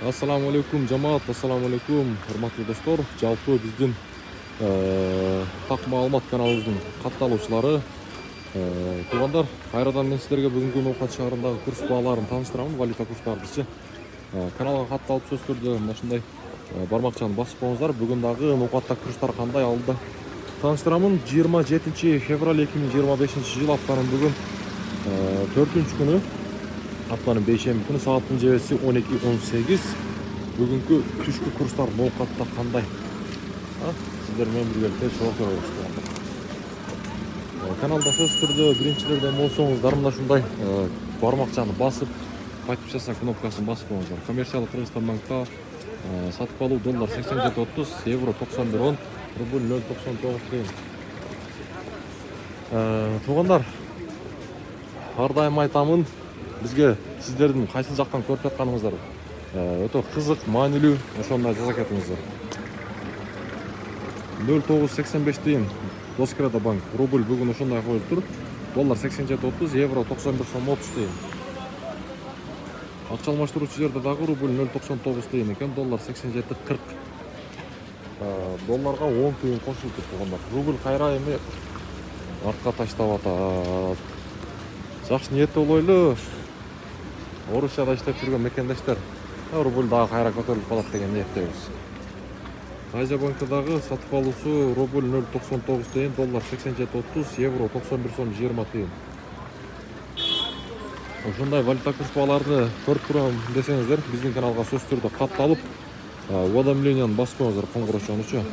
Ассаламу алейкум жамаат, ассаламу алейкум урматтуу достор. Жалпы биздин так маалымат каналыбыздын катталуучулары, туугандар, кайрадан мен силерге бүгүнкү ноокат шаарындагы курс бааларын тааныштырам, валюта курстарыбызчы. Каналга катталып сөз түрдө мына ушундай бармакчаны басып коюңуздар. Бүгүн дагы ноокатта курстар кандай алды тааныштырамын. 27 февраль 2025 жыл, аптанын бүгүн 4-күнү. Haftanın 5-şembi günü saatin cevesi 12:18. Бүгүнкү түшкү курстар ноокатта кандай? Сиздер менен биргеликте чогуу көрөбүз. Каналда сөз түрдө биринчилерден болсоңуздар мына ушундай бармакчаны басып, подписаться кнопкасын басып коюңуздар. Коммерциялык Кыргызстан банкта сатып алуу доллар 87.30, евро 91.10, рубль 0.99 тыйын. Туугандар, ар дайым айтамын, бизге сиздердин кайсы жактан көрүп жатканыңыздар өтө кызык, маанилүү, ошондой жаза кетиңиздер. 0.985 тыйын Доскреда банк, рубль бүгүн ошондой коюлуп тур. Доллар 87.30, евро 91.30 тыйын. Акча алмаштыруучу жерде дагы рубль 0.99 тыйын экен, доллар 87.40. Долларга 10 тыйын кошулуп тургандар. Рубль кайра эми артка таштап атат. Жакшы ниеттүү болойлу. Орусияда иштеп жүргөн мекендештер, рубль дагы кайра көтөрүлүп калат деген ниеттебиз. Азия банкта дагы сатып алуусу рубль 0.99 тыйын, доллар 87.30, евро 91.20 тыйын. Ошондой валюта курс бааларды көрүп турам десеңиздер, биздин каналга сөз түрдө катталып, уведомлениени басып коюңуздар, коңгурочонучу.